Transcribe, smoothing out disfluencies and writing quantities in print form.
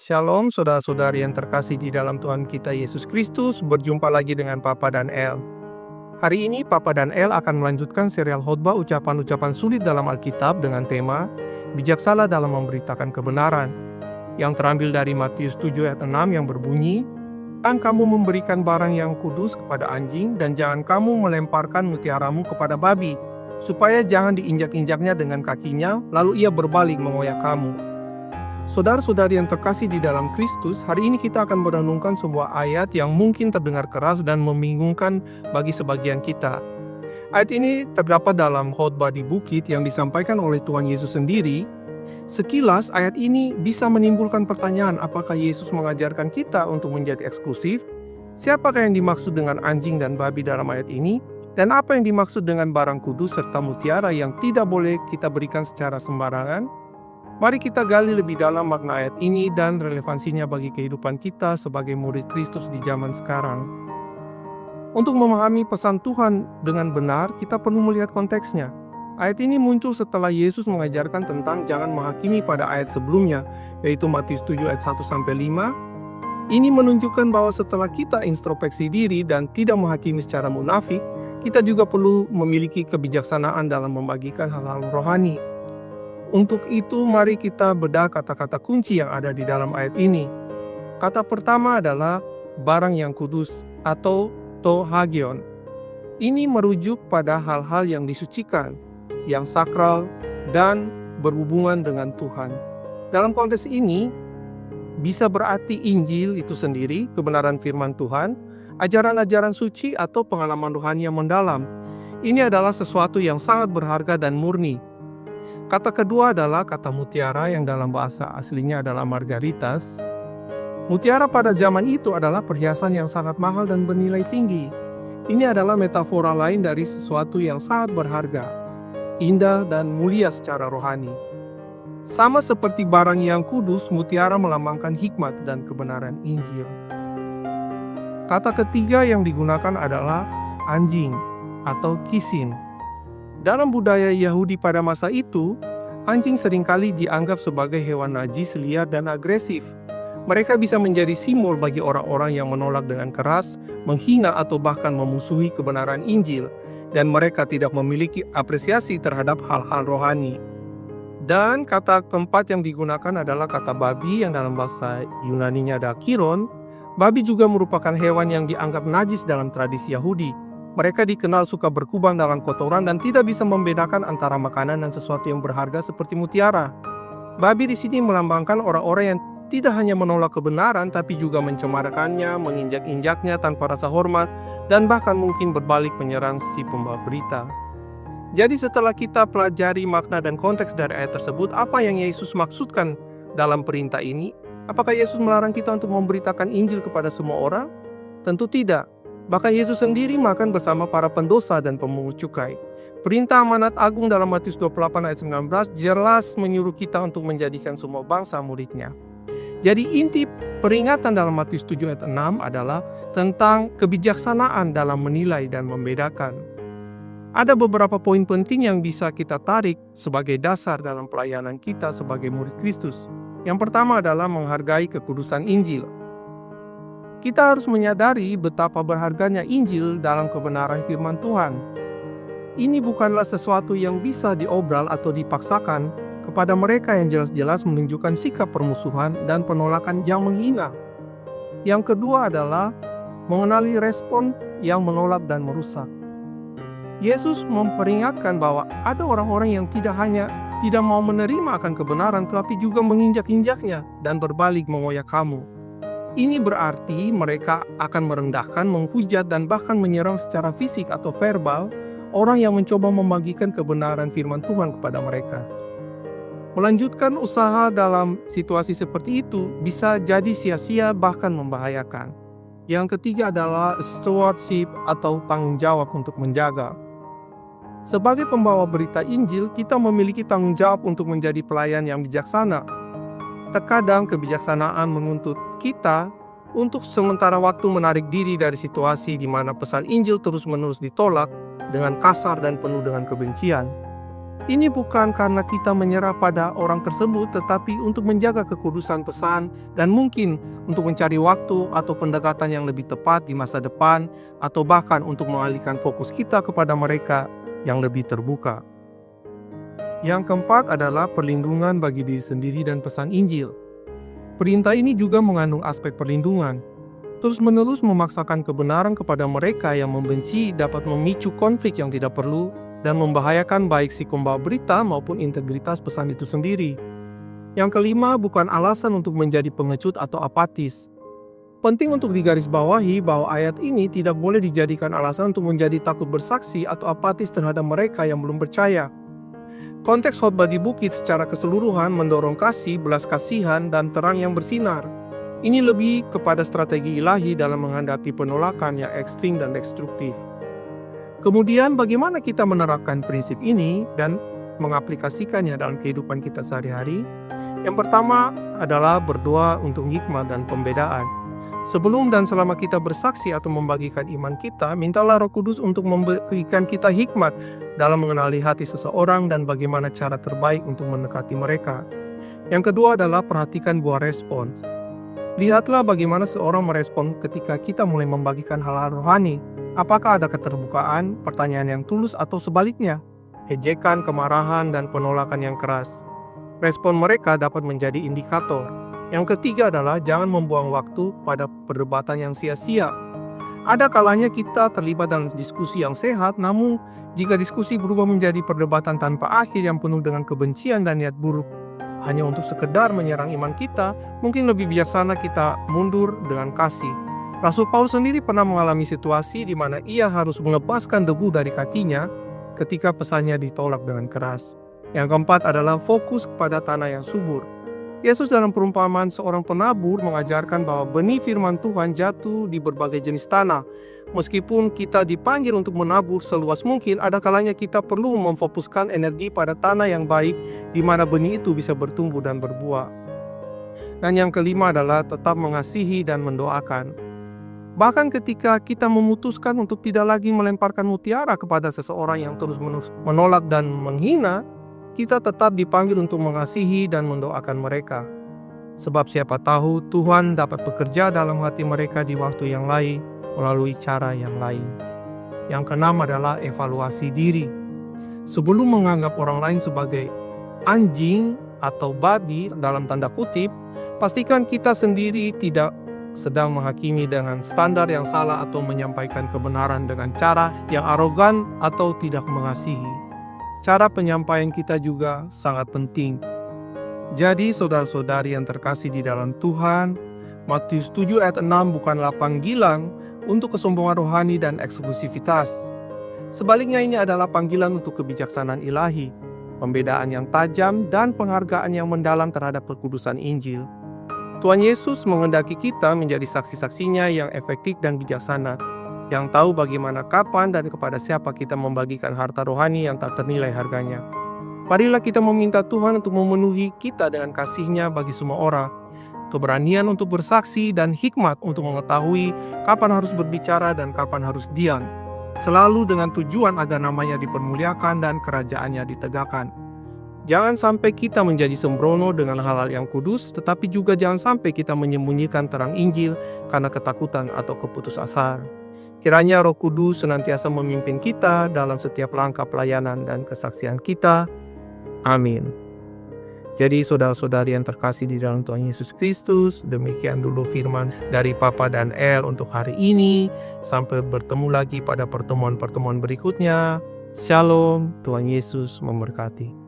Shalom saudara-saudari yang terkasih di dalam Tuhan kita Yesus Kristus. Berjumpa lagi dengan Papa dan El. Hari ini Papa dan El akan melanjutkan serial khotbah ucapan-ucapan sulit dalam Alkitab dengan tema Bijaksana dalam memberitakan kebenaran, yang terambil dari Matius 7 ayat 6 yang berbunyi, "Jangan kamu memberikan barang yang kudus kepada anjing, dan jangan kamu melemparkan mutiaramu kepada babi, supaya jangan diinjak-injaknya dengan kakinya, lalu ia berbalik mengoyak kamu." Saudara-saudari yang terkasih di dalam Kristus, hari ini kita akan merenungkan sebuah ayat yang mungkin terdengar keras dan membingungkan bagi sebagian kita. Ayat ini terdapat dalam khotbah di bukit yang disampaikan oleh Tuhan Yesus sendiri. Sekilas ayat ini bisa menimbulkan pertanyaan, apakah Yesus mengajarkan kita untuk menjadi eksklusif? Siapakah yang dimaksud dengan anjing dan babi dalam ayat ini? Dan apa yang dimaksud dengan barang kudus serta mutiara yang tidak boleh kita berikan secara sembarangan? Mari kita gali lebih dalam makna ayat ini dan relevansinya bagi kehidupan kita sebagai murid Kristus di zaman sekarang. Untuk memahami pesan Tuhan dengan benar, kita perlu melihat konteksnya. Ayat ini muncul setelah Yesus mengajarkan tentang jangan menghakimi pada ayat sebelumnya, yaitu Matius 7 ayat 1-5. Ini menunjukkan bahwa setelah kita introspeksi diri dan tidak menghakimi secara munafik, kita juga perlu memiliki kebijaksanaan dalam membagikan hal-hal rohani. Untuk itu, mari kita bedah kata-kata kunci yang ada di dalam ayat ini. Kata pertama adalah barang yang kudus atau to hagion. Ini merujuk pada hal-hal yang disucikan, yang sakral, dan berhubungan dengan Tuhan. Dalam konteks ini, bisa berarti Injil itu sendiri, kebenaran firman Tuhan, ajaran-ajaran suci, atau pengalaman rohani yang mendalam. Ini adalah sesuatu yang sangat berharga dan murni. Kata kedua adalah kata mutiara yang dalam bahasa aslinya adalah margaritas. Mutiara pada zaman itu adalah perhiasan yang sangat mahal dan bernilai tinggi. Ini adalah metafora lain dari sesuatu yang sangat berharga, indah dan mulia secara rohani. Sama seperti barang yang kudus, mutiara melambangkan hikmat dan kebenaran Injil. Kata ketiga yang digunakan adalah anjing atau kisin. Dalam budaya Yahudi pada masa itu, anjing seringkali dianggap sebagai hewan najis, liar, dan agresif. Mereka bisa menjadi simbol bagi orang-orang yang menolak dengan keras, menghina, atau bahkan memusuhi kebenaran Injil, dan mereka tidak memiliki apresiasi terhadap hal-hal rohani. Dan kata keempat yang digunakan adalah kata babi yang dalam bahasa Yunaninya ada kiron. Babi juga merupakan hewan yang dianggap najis dalam tradisi Yahudi. Mereka dikenal suka berkubang dalam kotoran dan tidak bisa membedakan antara makanan dan sesuatu yang berharga seperti mutiara. Babi di sini melambangkan orang-orang yang tidak hanya menolak kebenaran, tapi juga mencemarkannya, menginjak-injaknya tanpa rasa hormat, dan bahkan mungkin berbalik menyerang si pembawa berita. Jadi setelah kita pelajari makna dan konteks dari ayat tersebut, apa yang Yesus maksudkan dalam perintah ini? Apakah Yesus melarang kita untuk memberitakan Injil kepada semua orang? Tentu tidak. Bahkan Yesus sendiri makan bersama para pendosa dan pemungut cukai. Perintah amanat agung dalam Matius 28 ayat 19 jelas menyuruh kita untuk menjadikan semua bangsa muridnya. Jadi inti peringatan dalam Matius 7 ayat 6 adalah tentang kebijaksanaan dalam menilai dan membedakan. Ada beberapa poin penting yang bisa kita tarik sebagai dasar dalam pelayanan kita sebagai murid Kristus. Yang pertama adalah menghargai kekudusan Injil. Kita harus menyadari betapa berharganya Injil dalam kebenaran firman Tuhan. Ini bukanlah sesuatu yang bisa diobral atau dipaksakan kepada mereka yang jelas-jelas menunjukkan sikap permusuhan dan penolakan yang menghina. Yang kedua adalah mengenali respon yang menolak dan merusak. Yesus memperingatkan bahwa ada orang-orang yang tidak hanya tidak mau menerima akan kebenaran, tetapi juga menginjak-injaknya dan berbalik mengoyak kamu. Ini berarti mereka akan merendahkan, menghujat, dan bahkan menyerang secara fisik atau verbal orang yang mencoba membagikan kebenaran firman Tuhan kepada mereka. Melanjutkan usaha dalam situasi seperti itu bisa jadi sia-sia, bahkan membahayakan. Yang ketiga adalah stewardship atau tanggung jawab untuk menjaga. Sebagai pembawa berita Injil, kita memiliki tanggung jawab untuk menjadi pelayan yang bijaksana. Terkadang kebijaksanaan menuntut kita untuk sementara waktu menarik diri dari situasi di mana pesan Injil terus-menerus ditolak dengan kasar dan penuh dengan kebencian. Ini bukan karena kita menyerah pada orang tersebut, tetapi untuk menjaga kekudusan pesan dan mungkin untuk mencari waktu atau pendekatan yang lebih tepat di masa depan, atau bahkan untuk mengalihkan fokus kita kepada mereka yang lebih terbuka. Yang keempat adalah perlindungan bagi diri sendiri dan pesan Injil. Perintah ini juga mengandung aspek perlindungan. Terus-menerus memaksakan kebenaran kepada mereka yang membenci dapat memicu konflik yang tidak perlu dan membahayakan baik si pembawa berita maupun integritas pesan itu sendiri. Yang kelima, bukan alasan untuk menjadi pengecut atau apatis. Penting untuk digarisbawahi bahwa ayat ini tidak boleh dijadikan alasan untuk menjadi takut bersaksi atau apatis terhadap mereka yang belum percaya. Konteks khotbah di bukit secara keseluruhan mendorong kasih, belas kasihan, dan terang yang bersinar. Ini lebih kepada strategi ilahi dalam menghadapi penolakan yang ekstrim dan destruktif. Kemudian bagaimana kita menerapkan prinsip ini dan mengaplikasikannya dalam kehidupan kita sehari-hari? Yang pertama adalah berdoa untuk hikmat dan pembedaan. Sebelum dan selama kita bersaksi atau membagikan iman kita, mintalah Roh Kudus untuk memberikan kita hikmat dalam mengenali hati seseorang dan bagaimana cara terbaik untuk mendekati mereka. Yang kedua adalah perhatikan buah respons. Lihatlah bagaimana seorang merespon ketika kita mulai membagikan hal-hal rohani. Apakah ada keterbukaan, pertanyaan yang tulus, atau sebaliknya, ejekan, kemarahan, dan penolakan yang keras. Respon mereka dapat menjadi indikator. Yang ketiga adalah jangan membuang waktu pada perdebatan yang sia-sia. Ada kalanya kita terlibat dalam diskusi yang sehat, namun jika diskusi berubah menjadi perdebatan tanpa akhir yang penuh dengan kebencian dan niat buruk, hanya untuk sekedar menyerang iman kita, mungkin lebih bijaksana kita mundur dengan kasih. Rasul Paulus sendiri pernah mengalami situasi di mana ia harus melepaskan debu dari kakinya ketika pesannya ditolak dengan keras. Yang keempat adalah fokus pada tanah yang subur. Yesus dalam perumpamaan seorang penabur mengajarkan bahwa benih firman Tuhan jatuh di berbagai jenis tanah. Meskipun kita dipanggil untuk menabur seluas mungkin, ada kalanya kita perlu memfokuskan energi pada tanah yang baik di mana benih itu bisa bertumbuh dan berbuah. Dan yang kelima adalah tetap mengasihi dan mendoakan. Bahkan ketika kita memutuskan untuk tidak lagi melemparkan mutiara kepada seseorang yang terus-menerus menolak dan menghina, kita tetap dipanggil untuk mengasihi dan mendoakan mereka. Sebab siapa tahu Tuhan dapat bekerja dalam hati mereka di waktu yang lain melalui cara yang lain. Yang keenam adalah evaluasi diri. Sebelum menganggap orang lain sebagai anjing atau babi dalam tanda kutip, pastikan kita sendiri tidak sedang menghakimi dengan standar yang salah atau menyampaikan kebenaran dengan cara yang arogan atau tidak mengasihi. Cara penyampaian kita juga sangat penting. Jadi saudara-saudari yang terkasih di dalam Tuhan, Matius 7 ayat 6 bukanlah panggilan untuk kesombongan rohani dan eksklusivitas. Sebaliknya ini adalah panggilan untuk kebijaksanaan ilahi, pembedaan yang tajam, dan penghargaan yang mendalam terhadap perkudusan Injil. Tuhan Yesus menghendaki kita menjadi saksi-saksinya yang efektif dan bijaksana, yang tahu bagaimana, kapan, dan kepada siapa kita membagikan harta rohani yang tak ternilai harganya. Marilah kita meminta Tuhan untuk memenuhi kita dengan kasih-Nya bagi semua orang, keberanian untuk bersaksi dan hikmat untuk mengetahui kapan harus berbicara dan kapan harus diam, selalu dengan tujuan agar namanya dipermuliakan dan kerajaan-Nya ditegakkan. Jangan sampai kita menjadi sembrono dengan hal-hal yang kudus, tetapi juga jangan sampai kita menyembunyikan terang Injil karena ketakutan atau keputusasaan. Kiranya Roh Kudus senantiasa memimpin kita dalam setiap langkah pelayanan dan kesaksian kita. Amin. Jadi saudara-saudari yang terkasih di dalam Tuhan Yesus Kristus, demikian dulu firman dari Papa dan El untuk hari ini. Sampai bertemu lagi pada pertemuan-pertemuan berikutnya. Shalom, Tuhan Yesus memberkati.